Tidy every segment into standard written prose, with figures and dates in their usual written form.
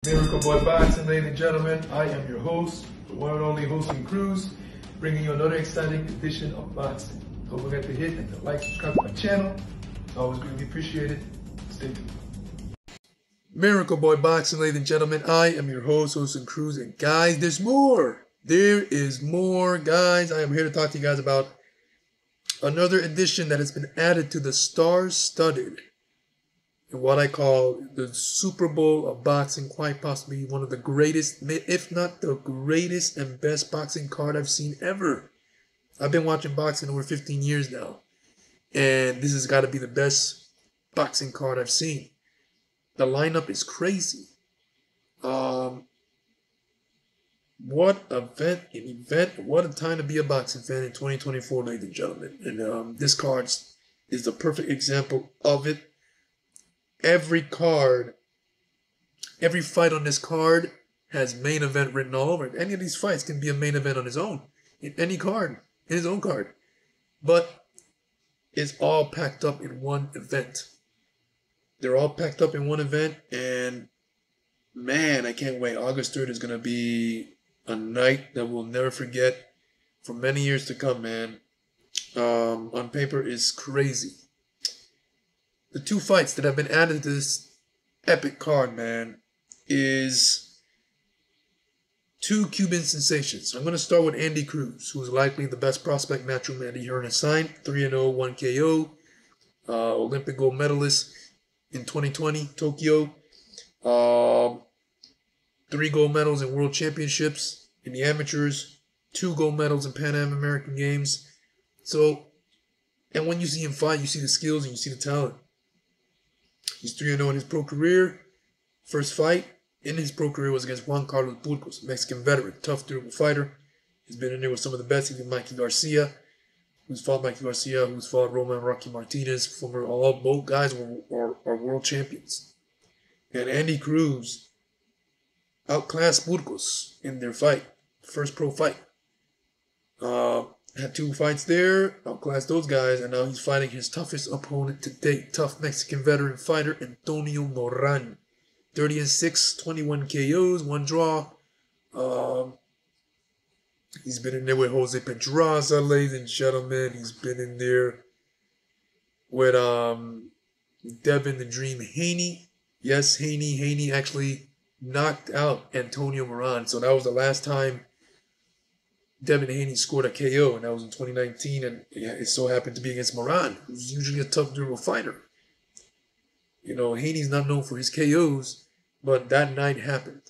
Miracle Boy Boxing, ladies and gentlemen. I am your host, the one and only Hosting Cruz, bringing you another exciting edition of boxing. Don't forget to hit and to like, subscribe to my channel. It's always greatly appreciated. Stay tuned. Miracle Boy Boxing, ladies and gentlemen. I am your host, Hosting Cruz, and guys, there's more. There is more, guys. I am here to talk to you guys about another edition that has been added to the star-studded, and what I call the Super Bowl of boxing, quite possibly one of the greatest, if not the greatest and best boxing card I've seen ever. I've been watching boxing over 15 years now, and this has got to be the best boxing card I've seen. The lineup is crazy. What an event, what a time to be a boxing fan in 2024, ladies and gentlemen. And this card is the perfect example of it. Every fight on this card has main event written all over it. Any of these fights can be a main event on his own, in any card, in his own card. But it's all packed up in one event. They're all packed up in one event, and man, I can't wait. August 3rd is going to be a night that we'll never forget for many years to come, man. On paper is crazy. The two fights that have been added to this epic card, man, is two Cuban sensations. I'm going to start with Andy Cruz, who's likely the best prospect Matrimon Andy Hearn has signed. 3-0, 1 KO. Olympic gold medalist in 2020, Tokyo. 3 gold medals in world championships in the amateurs. 2 gold medals in Pan American Games. So, and when you see him fight, you see the skills and you see the talent. He's 3-0 in his pro career. First fight in his pro career was against Juan Carlos Burgos, a Mexican veteran, tough, durable fighter. He's been in there with some of the best, even Mikey Garcia, who's fought Roman Rocky Martinez. Both guys are world champions. And Andy Cruz outclassed Burgos in their fight, first pro fight. Had 2 fights there, outclassed those guys, and now he's fighting his toughest opponent to date, tough Mexican veteran fighter Antonio Moran. 30-6, 21 KOs, 1 draw. He's been in there with Jose Pedraza, ladies and gentlemen. He's been in there with Devin the Dream Haney. Yes, Haney actually knocked out Antonio Moran, so that was the last time Devin Haney scored a KO, and that was in 2019, and it so happened to be against Moran, who's usually a tough, durable fighter. You know, Haney's not known for his KOs, but that night happened.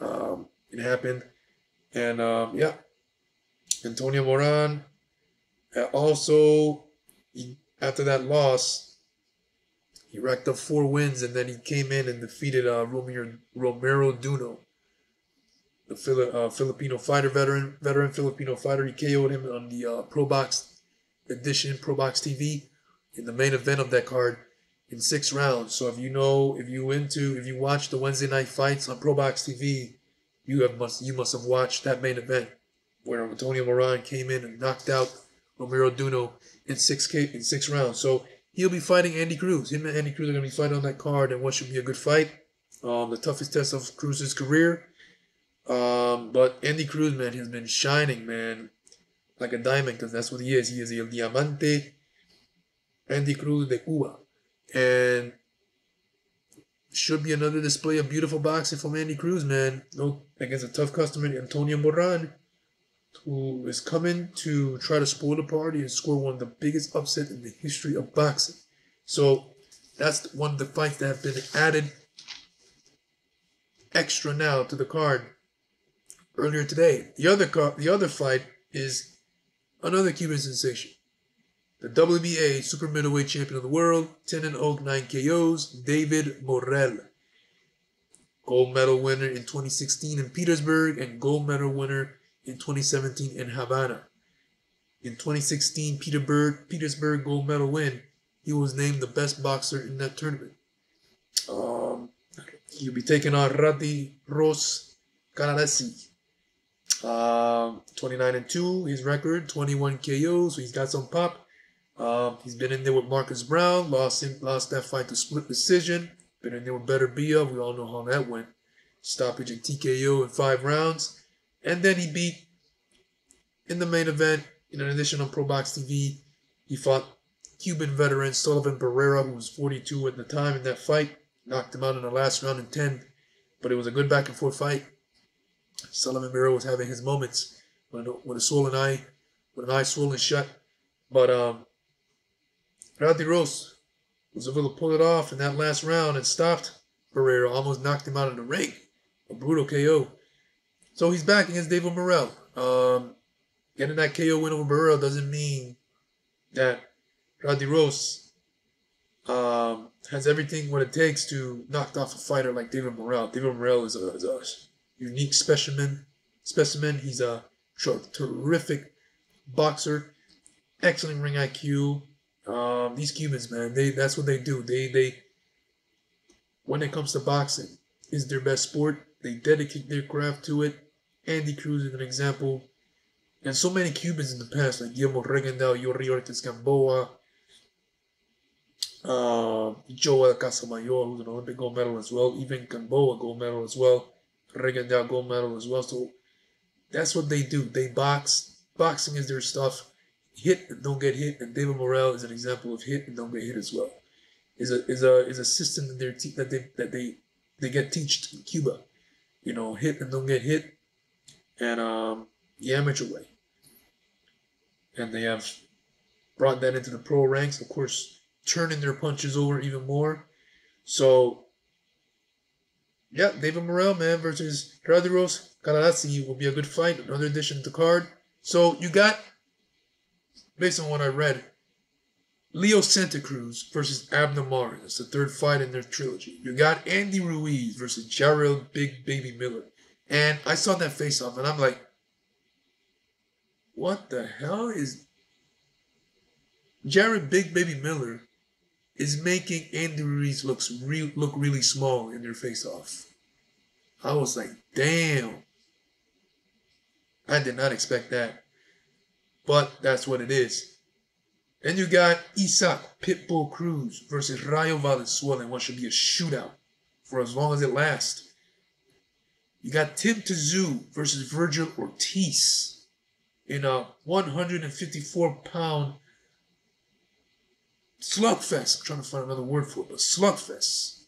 It happened, and yeah, Antonio Moran also, after that loss, he racked up 4 wins, and then he came in and defeated Romero Duno, the Filipino fighter, veteran Filipino fighter. He KO'd him on the Pro Box edition, Pro Box TV, in the main event of that card in 6 rounds. So if you watch the Wednesday night fights on Pro Box TV, you must have watched that main event where Antonio Moran came in and knocked out Romero Duno in 6 rounds. So he'll be fighting Andy Cruz. Him and Andy Cruz are going to be fighting on that card, and what should be a good fight. The toughest test of Cruz's career. But Andy Cruz, man, has been shining, man, like a diamond, because that's what he is. He is El Diamante Andy Cruz de Cuba. And should be another display of beautiful boxing from Andy Cruz, man. Against a tough customer, Antonio Moran, who is coming to try to spoil the party and score one of the biggest upsets in the history of boxing. So that's one of the fights that have been added extra now to the card earlier today. The other fight is another Cuban sensation. The WBA super middleweight champion of the world, 10-0, 9 KOs, David Morrell. Gold medal winner in 2016 in Petersburg and gold medal winner in 2017 in Havana. In 2016 Petersburg gold medal win, he was named the best boxer in that tournament. He'll be taking on Rati Ros Canadesi. 29-2, his record, 21 KOs, so he's got some pop. He's been in there with Marcus Brown, lost that fight to split decision. Been in there with Better Bia. We all know how that went. stoppage and TKO in 5 rounds. And then he beat, in the main event, in addition on Pro Box TV, he fought Cuban veteran Sullivan Barrera, who was 42 at the time in that fight. Knocked him out in the last round in 10. But it was a good back and forth fight. Sullivan Barrera was having his moments with an eye swollen shut. But Radiros was able to pull it off in that last round and stopped Barrera, almost knocked him out of the ring. A brutal KO. So he's back against David Morrell. Getting that KO win over Barrera doesn't mean that Radiros has everything what it takes to knock off a fighter like David Morrell. David Morrell is a unique specimen. He's a terrific boxer, excellent ring IQ. These Cubans, man, that's what they do. They when it comes to boxing, is their best sport. They dedicate their craft to it. Andy Cruz is an example. And so many Cubans in the past, like Guillermo Regendal, Yuri Ortiz Gamboa, Joel Casamayor, who's an Olympic gold medal as well, even Gamboa gold medal as well, Regendal gold medal as well. So that's what they do. They box. Boxing is their stuff. Hit and don't get hit. And David Morrell is an example of hit and don't get hit as well. Is a system in their that they get taught in Cuba. You know, hit and don't get hit, and the amateur way. And they have brought that into the pro ranks, of course, turning their punches over even more. So, yeah, David Morrell, man, versus Radiros Kararazzi will be a good fight. Another addition to the card. So you got, based on what I read, Leo Santa Cruz versus Abner Marin. That's the third fight in their trilogy. You got Andy Ruiz versus Jarrell Big Baby Miller. And I saw that face-off, and I'm like, what the hell is... Jarrell Big Baby Miller is making Andy Ruiz look really small in their face-off. I was like, damn. I did not expect that. But that's what it is. Then you got Isaac Pitbull Cruz versus Rayo Valenzuela in what should be a shootout for as long as it lasts. You got Tim Tszyu versus Virgil Ortiz in a 154-pound slugfest. I'm trying to find another word for it, but slugfest.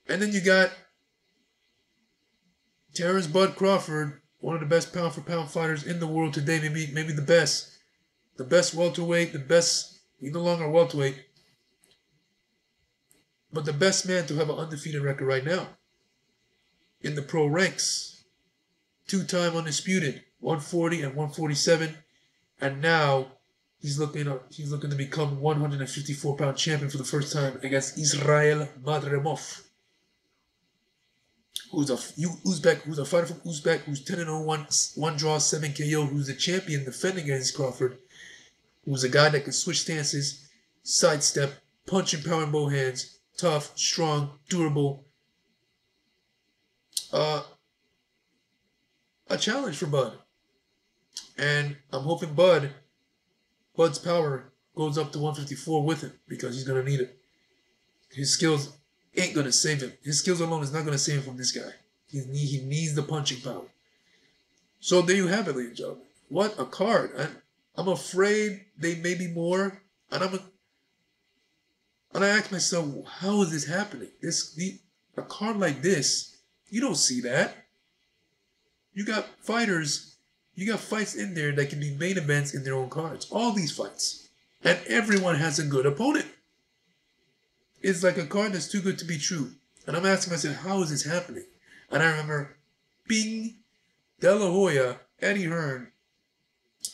And then you got Terrence Bud Crawford, one of the best pound-for-pound fighters in the world today, maybe the best. The best welterweight, the best, he's no longer a welterweight, but the best man to have an undefeated record right now in the pro ranks. 2-time undisputed, 140 and 147, and now he's looking to become 154-pound champion for the first time against Israel Madrimov, who's a fighter from Uzbek, who's 10-0, one draw, 7 KO, who's a champion defending against Crawford, who's a guy that can switch stances, sidestep, punch and power in both hands, tough, strong, durable. A challenge for Bud. And I'm hoping Bud's power goes up to 154 with him, because he's going to need it. His skills ain't going to save him. His skills alone is not going to save him from this guy. He needs the punching power. So there you have it, ladies and gentlemen. What a card. I'm afraid they may be more. And I ask myself, how is this happening? A card like this, you don't see that. You got fights in there that can be main events in their own cards. All these fights. And everyone has a good opponent. It's like a card that's too good to be true. And I'm asking myself, how is this happening? And I remember Bing, De La Hoya, Eddie Hearn,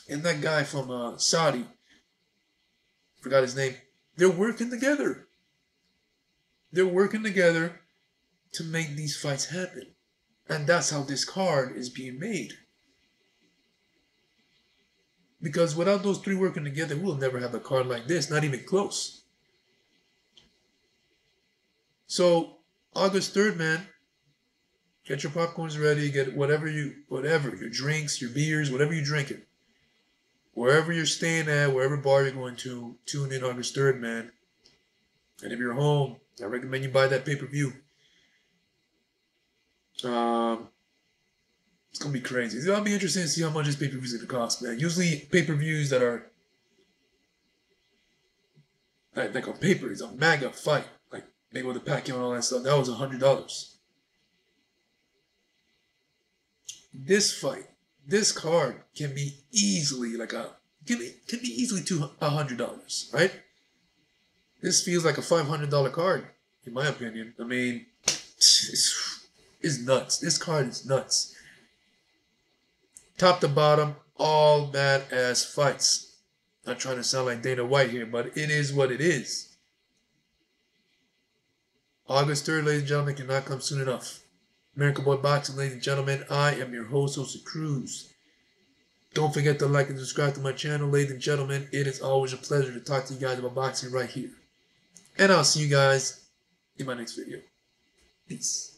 and that guy from Saudi, forgot his name, they're working together. They're working together to make these fights happen. And that's how this card is being made. Because without those three working together, we'll never have a card like this, not even close. So, August 3rd, man, get your popcorns ready, get whatever, your drinks, your beers, whatever you're drinking. Wherever you're staying at, wherever bar you're going to, tune in August 3rd, man. And if you're home, I recommend you buy that pay-per-view. It's gonna be crazy. It'll be interesting to see how much this pay-per-view is gonna cost, man. Usually pay-per-views that are like on paper, it's a mega fight, like Mayweather Pacquiao and all that stuff. That was $100. This fight, this card can be easily can be easily $100, right? This feels like a $500 card, in my opinion. I mean, it's nuts. This card is nuts. Top to bottom, all badass fights. Not trying to sound like Dana White here, but it is what it is. August 3rd, ladies and gentlemen, cannot come soon enough. American Boy Boxing, ladies and gentlemen, I am your host, Jose Cruz. Don't forget to like and subscribe to my channel, ladies and gentlemen. It is always a pleasure to talk to you guys about boxing right here. And I'll see you guys in my next video. Peace.